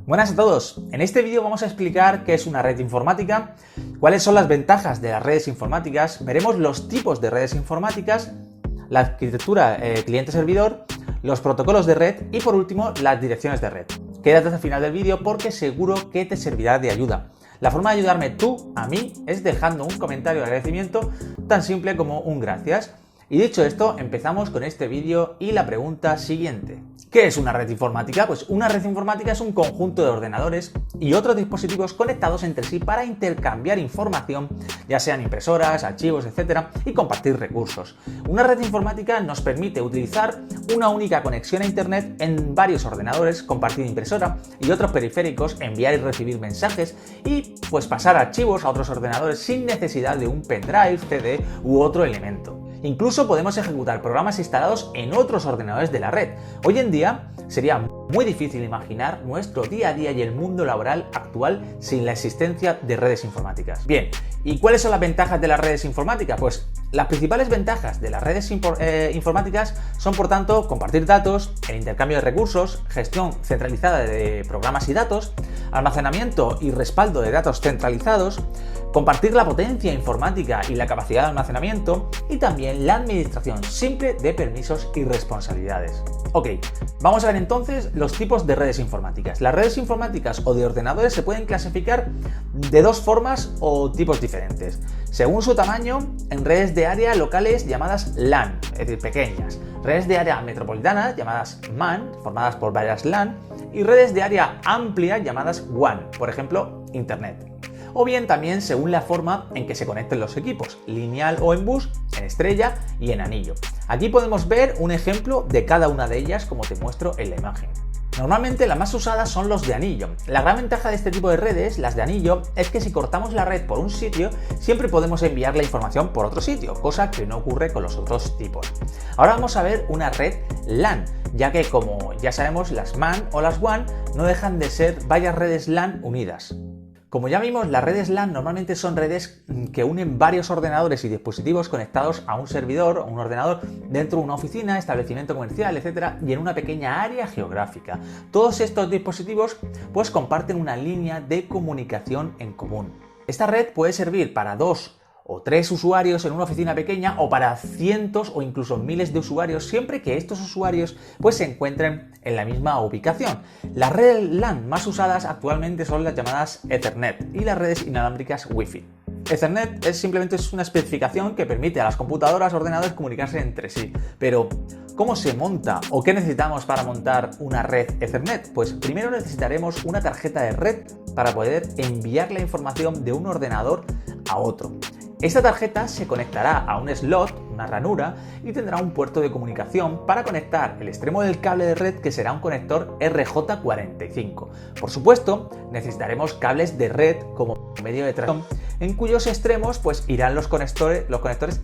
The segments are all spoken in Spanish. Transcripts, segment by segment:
Buenas a todos, en este vídeo vamos a explicar qué es una red informática, cuáles son las ventajas de las redes informáticas, veremos los tipos de redes informáticas, la arquitectura cliente-servidor, los protocolos de red y por último las direcciones de red. Quédate hasta el final del vídeo porque seguro que te servirá de ayuda. La forma de ayudarme tú a mí es dejando un comentario de agradecimiento tan simple como un gracias. Y dicho esto, empezamos con este vídeo y la pregunta siguiente. ¿Qué es una red informática? Pues una red informática es un conjunto de ordenadores y otros dispositivos conectados entre sí para intercambiar información, ya sean impresoras, archivos, etc. y compartir recursos. Una red informática nos permite utilizar una única conexión a internet en varios ordenadores, compartir impresora y otros periféricos, enviar y recibir mensajes y pues pasar archivos a otros ordenadores sin necesidad de un pendrive, CD u otro elemento. Incluso podemos ejecutar programas instalados en otros ordenadores de la red. Hoy en día sería muy difícil imaginar nuestro día a día y el mundo laboral actual sin la existencia de redes informáticas. Bien, ¿y cuáles son las ventajas de las redes informáticas? Pues las principales ventajas de las redes informáticas son, por tanto, compartir datos, el intercambio de recursos, gestión centralizada de programas y datos, almacenamiento y respaldo de datos centralizados, compartir la potencia informática y la capacidad de almacenamiento y también la administración simple de permisos y responsabilidades. Ok, vamos a ver entonces los tipos de redes informáticas. Las redes informáticas o de ordenadores se pueden clasificar de dos formas o tipos diferentes. Según su tamaño, en redes de área locales llamadas LAN, es decir, pequeñas, redes de área metropolitana llamadas MAN, formadas por varias LAN, y redes de área amplia llamadas WAN, por ejemplo, Internet. O bien también según la forma en que se conecten los equipos, lineal o en bus, en estrella y en anillo. Aquí podemos ver un ejemplo de cada una de ellas como te muestro en la imagen. Normalmente las más usadas son los de anillo. La gran ventaja de este tipo de redes, las de anillo, es que si cortamos la red por un sitio, siempre podemos enviar la información por otro sitio, cosa que no ocurre con los otros tipos. Ahora vamos a ver una red LAN, ya que como ya sabemos las MAN o las WAN no dejan de ser varias redes LAN unidas. Como ya vimos, las redes LAN normalmente son redes que unen varios ordenadores y dispositivos conectados a un servidor o un ordenador dentro de una oficina, establecimiento comercial, etc. y en una pequeña área geográfica. Todos estos dispositivos pues comparten una línea de comunicación en común. Esta red puede servir para 2 o 3 usuarios en una oficina pequeña o para cientos o incluso miles de usuarios siempre que estos usuarios pues se encuentren en la misma ubicación. Las redes LAN más usadas actualmente son las llamadas Ethernet y las redes inalámbricas Wi-Fi. Ethernet es simplemente una especificación que permite a las computadoras o ordenadores comunicarse entre sí, pero ¿cómo se monta o qué necesitamos para montar una red Ethernet? Pues primero necesitaremos una tarjeta de red para poder enviar la información de un ordenador a otro. Esta tarjeta se conectará a un slot, una ranura, y tendrá un puerto de comunicación para conectar el extremo del cable de red que será un conector RJ45. Por supuesto, necesitaremos cables de red como medio de transmisión, en cuyos extremos pues irán los conectores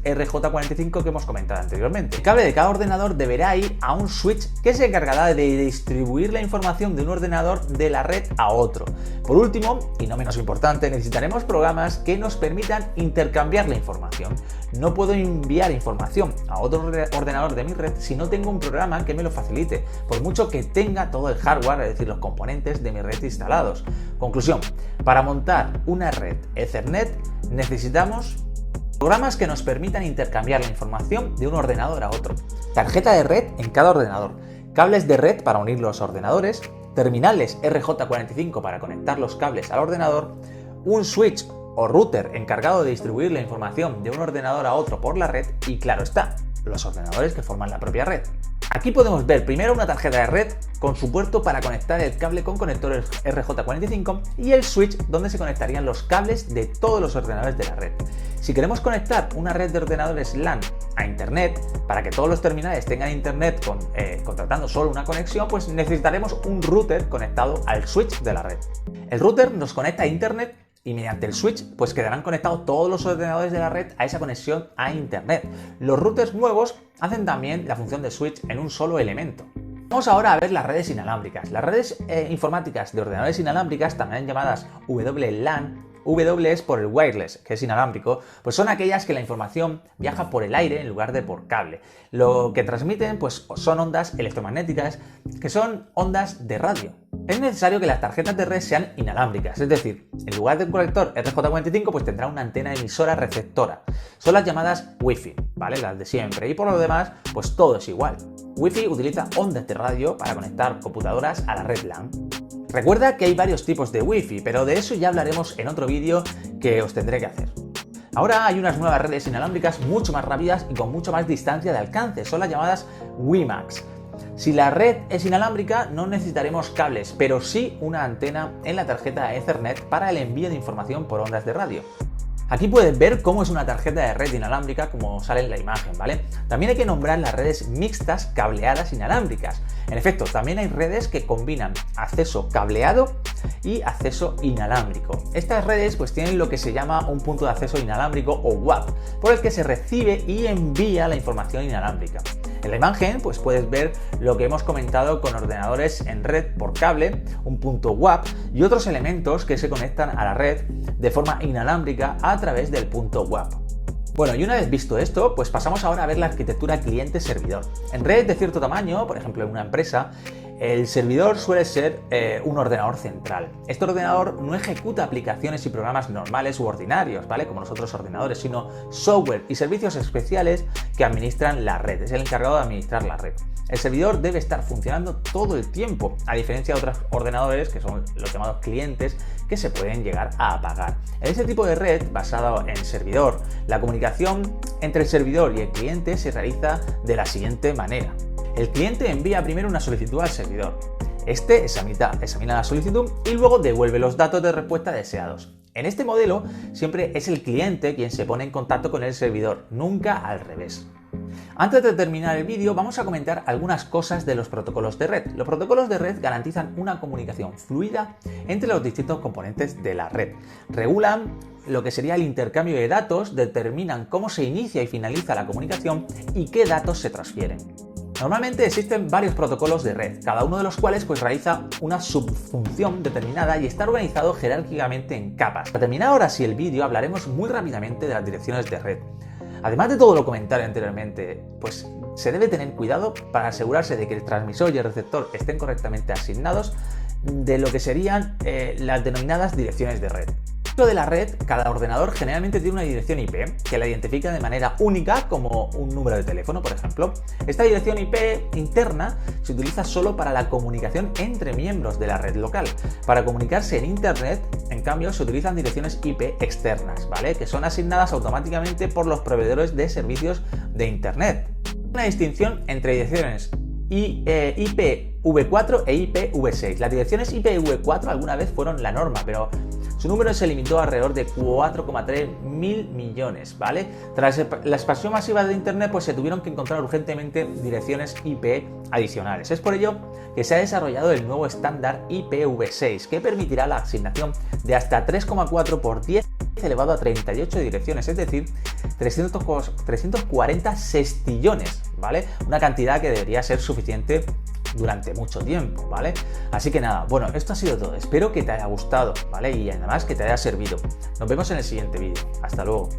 RJ45 que hemos comentado anteriormente. El cable de cada ordenador deberá ir a un switch que se encargará de distribuir la información de un ordenador de la red a otro. Por último, y no menos importante, necesitaremos programas que nos permitan intercambiar la información. No puedo enviar información a otro ordenador de mi red si no tengo un programa que me lo facilite, por mucho que tenga todo el hardware, es decir, los componentes de mi red instalados. Conclusión, para montar una red Ethernet necesitamos programas que nos permitan intercambiar la información de un ordenador a otro, tarjeta de red en cada ordenador, cables de red para unir los ordenadores, terminales RJ45 para conectar los cables al ordenador, un switch o router encargado de distribuir la información de un ordenador a otro por la red y, claro está, los ordenadores que forman la propia red. Aquí podemos ver primero una tarjeta de red con su puerto para conectar el cable con conectores RJ45 y el switch donde se conectarían los cables de todos los ordenadores de la red. Si queremos conectar una red de ordenadores LAN a Internet para que todos los terminales tengan Internet contratando solo una conexión, pues necesitaremos un router conectado al switch de la red. El router nos conecta a Internet y mediante el switch pues quedarán conectados todos los ordenadores de la red a esa conexión a Internet. Los routers nuevos hacen también la función de switch en un solo elemento. Vamos ahora a ver las redes inalámbricas. Las redes informáticas de ordenadores inalámbricas, también llamadas WLAN, W es por el wireless, que es inalámbrico, pues son aquellas que la información viaja por el aire en lugar de por cable. Lo que transmiten pues son ondas electromagnéticas, que son ondas de radio. Es necesario que las tarjetas de red sean inalámbricas, es decir, en lugar de un conector RJ45 pues tendrá una antena emisora receptora. Son las llamadas Wi-Fi, ¿vale? Las de siempre. Y por lo demás, pues todo es igual. Wi-Fi utiliza ondas de radio para conectar computadoras a la red LAN. Recuerda que hay varios tipos de Wi-Fi, pero de eso ya hablaremos en otro vídeo que os tendré que hacer. Ahora hay unas nuevas redes inalámbricas mucho más rápidas y con mucho más distancia de alcance, son las llamadas WiMAX. Si la red es inalámbrica no necesitaremos cables, pero sí una antena en la tarjeta Ethernet para el envío de información por ondas de radio. Aquí puedes ver cómo es una tarjeta de red inalámbrica como sale en la imagen, ¿vale? También hay que nombrar las redes mixtas cableadas inalámbricas. En efecto, también hay redes que combinan acceso cableado y acceso inalámbrico. Estas redes pues tienen lo que se llama un punto de acceso inalámbrico o WAP, por el que se recibe y envía la información inalámbrica. En la imagen pues puedes ver lo que hemos comentado con ordenadores en red por cable, un punto WAP y otros elementos que se conectan a la red de forma inalámbrica a través del punto WAP. Bueno, y una vez visto esto, pues pasamos ahora a ver la arquitectura cliente-servidor. En red de cierto tamaño, por ejemplo en una empresa, el servidor suele ser un ordenador central. Este ordenador no ejecuta aplicaciones y programas normales u ordinarios, ¿vale? Como los otros ordenadores, sino software y servicios especiales que administran la red. Es el encargado de administrar la red. El servidor debe estar funcionando todo el tiempo, a diferencia de otros ordenadores que son los llamados clientes que se pueden llegar a apagar. En ese tipo de red, basado en servidor, la comunicación entre el servidor y el cliente se realiza de la siguiente manera. El cliente envía primero una solicitud al servidor. Este examina la solicitud y luego devuelve los datos de respuesta deseados. En este modelo, siempre es el cliente quien se pone en contacto con el servidor, nunca al revés. Antes de terminar el vídeo, vamos a comentar algunas cosas de los protocolos de red. Los protocolos de red garantizan una comunicación fluida entre los distintos componentes de la red. Regulan lo que sería el intercambio de datos, determinan cómo se inicia y finaliza la comunicación y qué datos se transfieren. Normalmente existen varios protocolos de red, cada uno de los cuales pues realiza una subfunción determinada y está organizado jerárquicamente en capas. Para terminar ahora sí el vídeo hablaremos muy rápidamente de las direcciones de red. Además de todo lo comentado anteriormente, pues se debe tener cuidado para asegurarse de que el transmisor y el receptor estén correctamente asignados de lo que serían las denominadas direcciones de red. Dentro de la red, cada ordenador generalmente tiene una dirección IP que la identifica de manera única como un número de teléfono, por ejemplo. Esta dirección IP interna se utiliza solo para la comunicación entre miembros de la red local. Para comunicarse en Internet, en cambio, se utilizan direcciones IP externas, ¿vale? Que son asignadas automáticamente por los proveedores de servicios de Internet. Una distinción entre direcciones IPv4 e IPv6. Las direcciones IPv4 alguna vez fueron la norma, pero su número se limitó a alrededor de 4,3 mil millones, ¿vale? Tras la expansión masiva de Internet, pues se tuvieron que encontrar urgentemente direcciones IP adicionales. Es por ello que se ha desarrollado el nuevo estándar IPv6, que permitirá la asignación de hasta 3,4 por 10 elevado a 38 direcciones, es decir, 340 sextillones, ¿vale? Una cantidad que debería ser suficiente durante mucho tiempo, ¿vale? Así que nada, bueno, esto ha sido todo. Espero que te haya gustado, ¿vale? Y además que te haya servido. Nos vemos en el siguiente vídeo. Hasta luego.